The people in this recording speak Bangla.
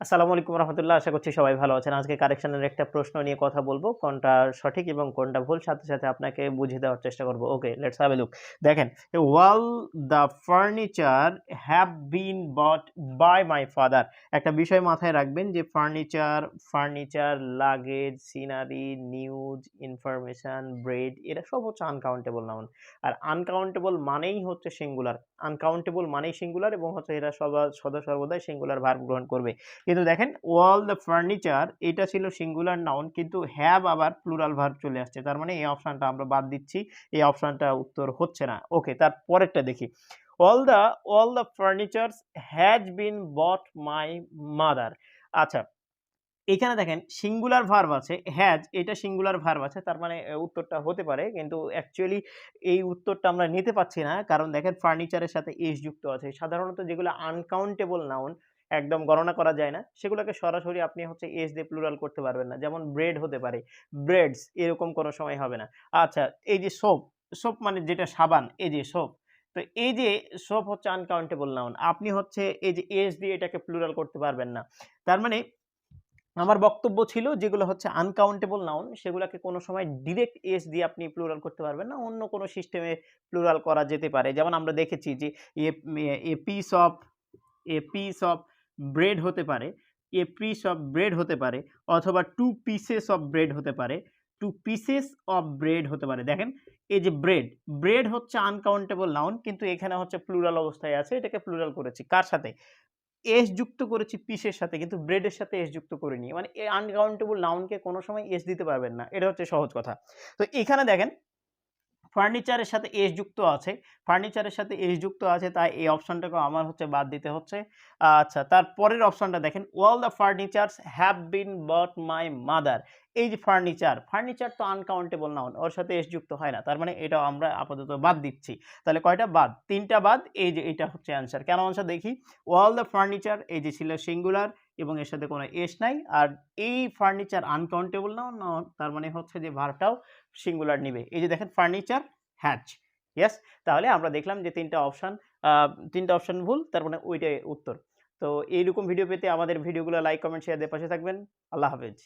আসসালামু আলাইকুম রহমতুল্লাহ। আশা করছি সবাই ভালো আছেন। আজকে কারেকশনের একটা প্রশ্ন নিয়ে কথা বলবো। কোনটা সঠিক এবং কোনটা ভুল সাথে, সাথে আপনাকে বুঝিয়ে দেওয়ার চেষ্টা করব। ওকে, লেটস হ্যাভ এ লুক। দেখেন, "All the furniture have been bought by my father." একটা বিষয় মাথায় রাখবেন যে furniture, luggage, scenery, news, information, bread এরা সব হচ্ছে আনকাউন্টেবল নাউন। আর আনকাউন্টেবল মানেই হচ্ছে সিঙ্গুলার। আনকাউন্টেবল মানেই সিঙ্গুলার এবং হচ্ছে এরা সদা সর্বদাই সিঙ্গুলার ভার্ব গ্রহণ করবে। কিন্তু দেখেন অল দ্য ফার্নিচার এটা ছিল সিঙ্গুলার নাউন কিন্তু হ্যাভ আবার প্লুরাল ভার্ব চলে আসছে। তার মানে এই অপশনটা আমরা বাদ দিচ্ছি। এই অপশনটা উত্তর হচ্ছে না। ওকে, তার পরেরটা দেখি। All the all the furnitures has been bought my mother. আচ্ছা, এখানে দেখেন সিঙ্গুলার ভার্ব আছে, হ্যাজ এটা সিঙ্গুলার ভার্ব আছে। তার মানে উত্তরটা হতে পারে। কিন্তু অ্যাকচুয়ালি এই উত্তরটা আমরা নিতে পারছি না। কারণ দেখেন ফার্নিচারের সাথে এস যুক্ত আছে। সাধারণত যেগুলো আনকাউন্টেবল নাউন একদম গণনা করা যায় না, সেগুলোকে সরাসরি আপনি হচ্ছে এস দিয়ে প্লুরাল করতে পারবেন না। যেমন ব্রেড হতে পারে, ব্রেডস এরকম কোনো সময় হবে না। আচ্ছা, এই যে সোপ, সোপ মানে যেটা সাবান, এই যে সোপ। তো এই যে সোপ হচ্ছে আনকাউন্টেবল নাউন। আপনি হচ্ছে এই যে এস দিয়ে এটাকে প্লুরাল করতে পারবেন না। তার মানে আমার বক্তব্য ছিল যেগুলো হচ্ছে আনকাউন্টেবল নাউন সেগুলাকে কোনো সময় ডিরেক্ট এস দিয়ে আপনি প্লুরাল করতে পারবেন না। অন্য কোনো সিস্টেমে প্লুরাল করা যেতে পারে। যেমন আমরা দেখেছি যে a a piece of a piece of bread হতে পারে, এ পিস অফ ব্রেড হতে পারে অথবা 2 পিসেস অফ ব্রেড হতে পারে, 2 পিসেস অফ ব্রেড হতে পারে। দেখেন এই যে ব্রেড, ব্রেড হচ্ছে আনকাউন্টেবল নাউন কিন্তু এখানে হচ্ছে প্লুরাল অবস্থায় আছে। এটাকে প্লুরাল করেছি। কার সাথে? এস যুক্ত করেছি পিসের সাথে কিন্তু ব্রেডের সাথে এস যুক্ত করিনি। মানে এই আনকাউন্টেবল নাউনকে কোনো সময় এস দিতে পারবেন না। এটা হচ্ছে সহজ কথা। তো এখানে দেখেন ফার্নিচারের সাথে এস যুক্ত আছে। ফার্নিচারের সাথে এস যুক্ত আছে তাই এই অপশনটাকেও আমার হচ্ছে বাদ দিতে হচ্ছে। আচ্ছা, তার পরের অপশনটা দেখেন all the furnitures have been bought my mother. এই যে ফার্নিচার, ফার্নিচার তো আনকাউন্টেবল নাউন। ওর সাথে এস যুক্ত হয় না। তার মানে এটাও আমরা আপাতত বাদ দিচ্ছি। তাহলে কয়টা বাদ? ৩ টা বাদ। এই যে এটা হচ্ছে অ্যান্সার। কেন অ্যান্সার দেখি? অল দ্য ফার্নিচার এই যে ছিল সিঙ্গুলার এবং এর সাথে কোনো এস নাই। আর এই ফার্নিচার আনকাউন্টেবল নাউন, তার মানে হচ্ছে যে ভার্বটাও সিঙ্গুলার নিবে। এই যে দেখেন ফার্নিচার হ্যাচ। ইয়েস? তাহলে আমরা দেখলাম যে ৩ টা অপশন ৩ টা অপশন ভুল। তার মানে ওইটাই উত্তর। তো এইরকম ভিডিও পেতে আমাদের ভিডিওগুলো লাইক, কমেন্ট, শেয়ার দিয়ে পাশে থাকবেন। আল্লাহ হাফেজ।